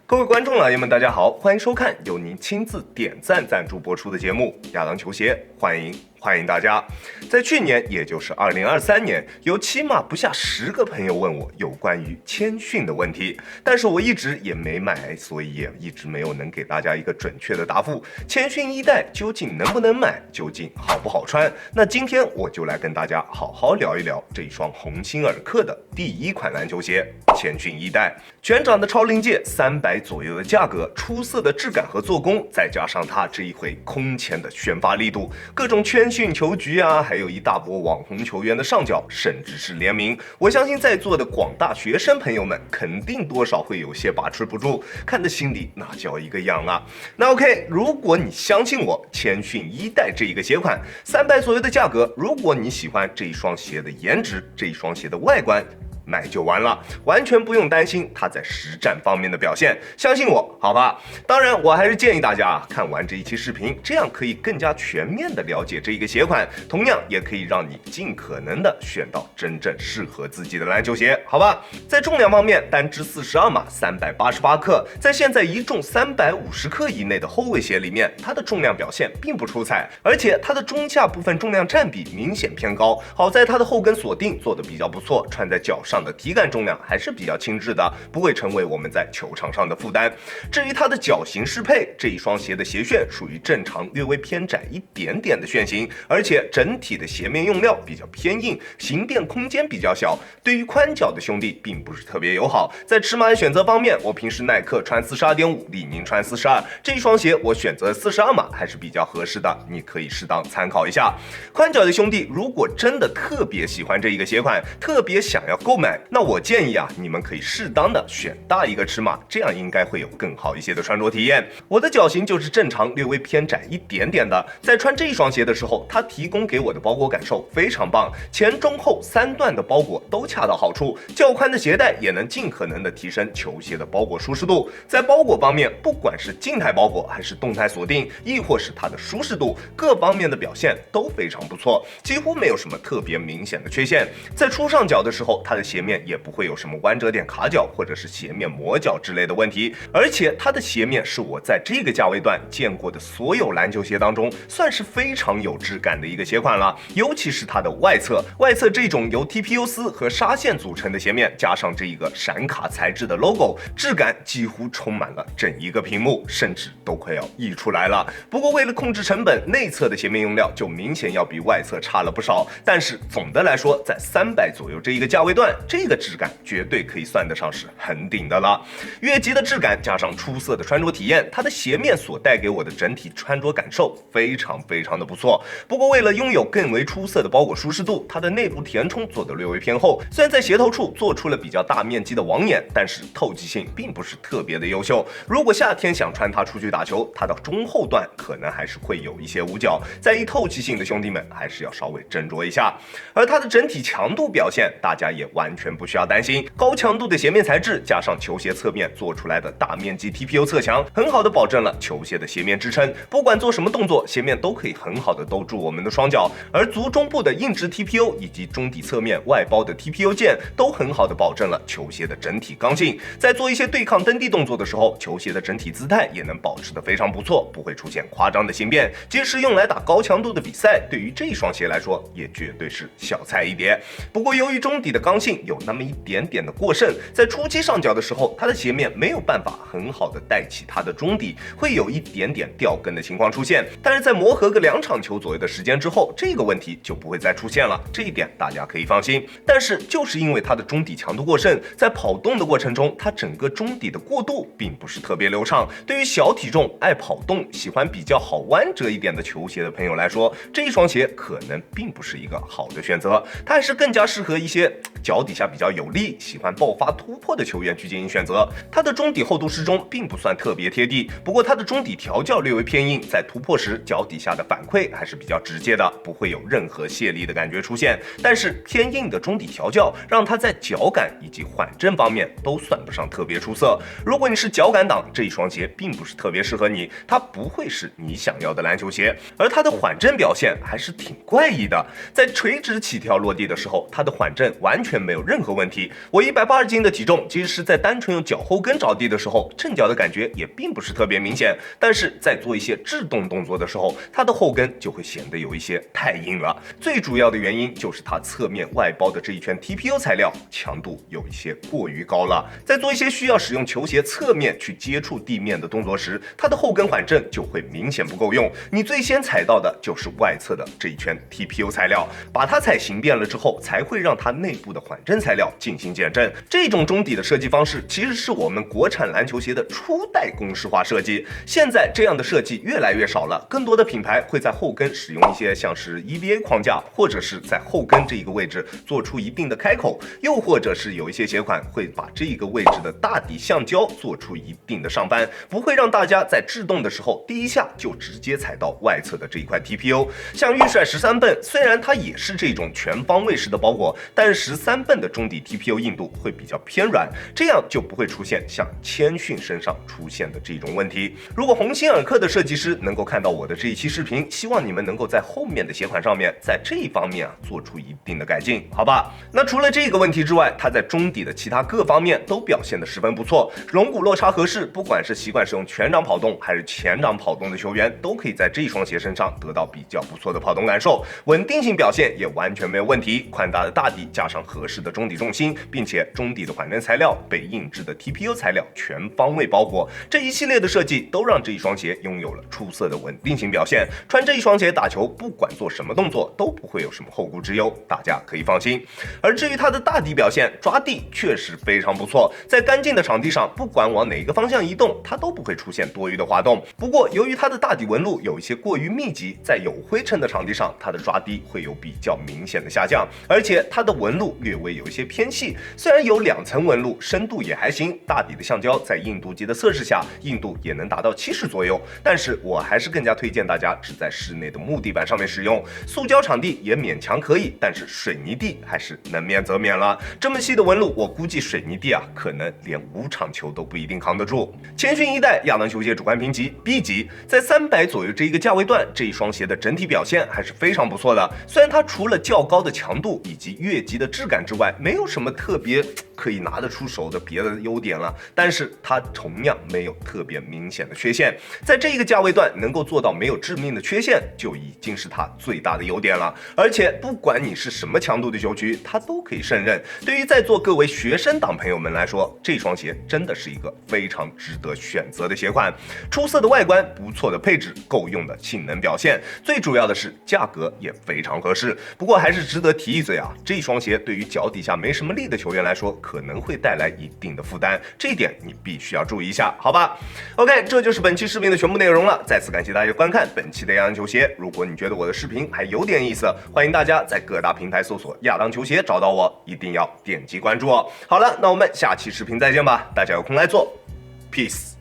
各位观众老爷们，大家好，欢迎收看由您亲自点赞赞助播出的节目《亚当球鞋》，欢迎大家。在去年，也就是2023年，有起码不下10个朋友问我有关于谦逊的问题，但是我一直也没买，所以也一直没有能给大家一个准确的答复。谦逊一代究竟能不能买，究竟好不好穿？那今天我就来跟大家好好聊一聊这一双鸿星尔克的第一款篮球鞋谦逊一代。全掌的超临界300左右的价格，出色的质感和做工，再加上它这一回空前的宣发力度，各种谦逊球局啊，还有一大波网红球员的上脚，甚至是联名，我相信在座的广大学生朋友们肯定多少会有些把持不住，看得心里那叫一个痒啊。那 OK， 如果你相信我，谦逊一代这一个鞋款300左右的价格，如果你喜欢这一双鞋的颜值，这一双鞋的外观，买就完了，完全不用担心它在实战方面的表现，相信我，好吧？当然，我还是建议大家看完这一期视频，这样可以更加全面的了解这一个鞋款，同样也可以让你尽可能的选到真正适合自己的篮球鞋，好吧？在重量方面，单支42码，388克，在现在一重350克以内的后卫鞋里面，它的重量表现并不出彩，而且它的中下部分重量占比明显偏高，好在它的后跟锁定做得比较不错，穿在脚上的体感重量还是比较轻质的，不会成为我们在球场上的负担。至于它的脚型适配，这一双鞋的鞋楦属于正常略微偏窄一点点的楦型，而且整体的鞋面用料比较偏硬，形变空间比较小，对于宽脚的兄弟并不是特别友好。在尺码的选择方面，我平时耐克穿42.5，李宁穿42，这一双鞋我选择42码还是比较合适的，你可以适当参考一下。宽脚的兄弟如果真的特别喜欢这一个鞋款，特别想要购买，那我建议你们可以适当的选大一个尺码，这样应该会有更好一些的穿着体验。我的脚型就是正常略微偏窄一点点的，在穿这一双鞋的时候，它提供给我的包裹感受非常棒，前中后3段的包裹都恰到好处，较宽的鞋带也能尽可能的提升球鞋的包裹舒适度。在包裹方面，不管是静态包裹还是动态锁定，亦或是它的舒适度，各方面的表现都非常不错，几乎没有什么特别明显的缺陷。在初上脚的时候，它的鞋面也不会有什么弯折点卡脚或者是鞋面磨脚之类的问题，而且它的鞋面是我在这个价位段见过的所有篮球鞋当中算是非常有质感的一个鞋款了，尤其是它的外侧这种由 TPU 丝和纱线组成的鞋面，加上这一个闪卡材质的 logo， 质感几乎充满了整一个屏幕，甚至都快要溢出来了。不过为了控制成本，内侧的鞋面用料就明显要比外侧差了不少，但是总的来说，在300左右这一个价位段，这个质感绝对可以算得上是很顶的了。越级的质感加上出色的穿着体验，它的鞋面所带给我的整体穿着感受非常的不错。不过为了拥有更为出色的包裹舒适度，它的内部填充做得略微偏厚，虽然在鞋头处做出了比较大面积的网眼，但是透气性并不是特别的优秀。如果夏天想穿它出去打球，它的中后段可能还是会有一些捂脚，在意透气性的兄弟们还是要稍微斟酌一下。而它的整体强度表现，大家也完全不需要担心，高强度的鞋面材质加上球鞋侧面做出来的大面积 TPU 侧墙，很好的保证了球鞋的鞋面支撑，不管做什么动作，鞋面都可以很好的兜住我们的双脚。而足中部的硬质 TPU 以及中底侧面外包的 TPU 件都很好的保证了球鞋的整体刚性，在做一些对抗蹬地动作的时候，球鞋的整体姿态也能保持得非常不错，不会出现夸张的形变。即使用来打高强度的比赛，对于这一双鞋来说也绝对是小菜一碟。不过由于中底的刚性有那么一点点的过剩，在初期上脚的时候，它的鞋面没有办法很好的带起它的中底，会有一点点掉跟的情况出现。但是在磨合个2场球左右的时间之后，这个问题就不会再出现了，这一点大家可以放心。但是就是因为它的中底强度过剩，在跑动的过程中，它整个中底的过渡并不是特别流畅。对于小体重、爱跑动、喜欢比较好弯折一点的球鞋的朋友来说，这一双鞋可能并不是一个好的选择，它还是更加适合一些脚底下比较有力、喜欢爆发突破的球员去进行选择。它的中底厚度适中，并不算特别贴地，不过它的中底调教略微偏硬，在突破时脚底下的反馈还是比较直接的，不会有任何泄力的感觉出现。但是偏硬的中底调教让它在脚感以及缓震方面都算不上特别出色。如果你是脚感党，这一双鞋并不是特别适合你，它不会是你想要的篮球鞋。而它的缓震表现还是挺怪异的，在垂直起跳落地的时候，它的缓震完全没有有任何问题。我180斤的体重，即使是在单纯用脚后跟着地的时候，震脚的感觉也并不是特别明显。但是在做一些制动动作的时候，它的后跟就会显得有一些太硬了。最主要的原因就是它侧面外包的这一圈 TPU 材料强度有一些过于高了。在做一些需要使用球鞋侧面去接触地面的动作时，它的后跟缓震就会明显不够用。你最先踩到的就是外侧的这一圈 TPU 材料，把它踩形变了之后，才会让它内部的缓震材料进行减震。这种中底的设计方式其实是我们国产篮球鞋的初代公式化设计。现在这样的设计越来越少了，更多的品牌会在后跟使用一些像是 EVA 框架，或者是在后跟这一个位置做出一定的开口，又或者是有一些鞋款会把这一个位置的大底橡胶做出一定的上扳，不会让大家在制动的时候第一下就直接踩到外侧的这一块 TPU。像运帅13泵，虽然它也是这种全方位式的包裹，但13泵的中底 TPU 硬度会比较偏软，这样就不会出现像谦逊身上出现的这种问题。如果鸿星尔克的设计师能够看到我的这一期视频，希望你们能够在后面的鞋款上面，在这一方面做出一定的改进，好吧？那除了这个问题之外，它在中底的其他各方面都表现得十分不错，龙骨落差合适，不管是习惯使用全掌跑动还是前掌跑动的球员，都可以在这一双鞋身上得到比较不错的跑动感受，稳定性表现也完全没有问题。宽大的大底加上合适的中底重心，并且中底的缓震材料被硬质的 TPU 材料全方位包裹，这一系列的设计都让这一双鞋拥有了出色的稳定性表现。穿这一双鞋打球，不管做什么动作都不会有什么后顾之忧，大家可以放心。而至于它的大底表现，抓地确实非常不错，在干净的场地上，不管往哪个方向移动，它都不会出现多余的滑动。不过由于它的大底纹路有一些过于密集，在有灰尘的场地上，它的抓地会有比较明显的下降，而且它的纹路略微有一些偏细，虽然有2层纹路，深度也还行，大底的橡胶在硬度计的测试下，硬度也能达到70左右，但是我还是更加推荐大家只在室内的木地板上面使用，塑胶场地也勉强可以，但是水泥地还是能免则免了。这么细的纹路，我估计水泥地可能连5场球都不一定扛得住。谦逊1代亚当球鞋主观评级 B 级，在300左右这一个价位段，这一双鞋的整体表现还是非常不错的。虽然它除了较高的强度以及越级的质感之外，没有什么特别可以拿得出手的别的优点了，但是它同样没有特别明显的缺陷。在这一个价位段能够做到没有致命的缺陷，就已经是它最大的优点了。而且不管你是什么强度的球区，它都可以胜任。对于在座各位学生党朋友们来说，这双鞋真的是一个非常值得选择的鞋款。出色的外观，不错的配置，够用的性能表现，最主要的是价格也非常合适。不过还是值得提一嘴这双鞋对于脚底下没什么力的球员来说，可能会带来一定的负担，这一点你必须要注意一下，好吧 ？OK， 这就是本期视频的全部内容了。再次感谢大家观看本期的亚当球鞋。如果你觉得我的视频还有点意思，欢迎大家在各大平台搜索亚当球鞋找到我，一定要点击关注哦。好了，那我们下期视频再见吧，大家有空来做 ，peace。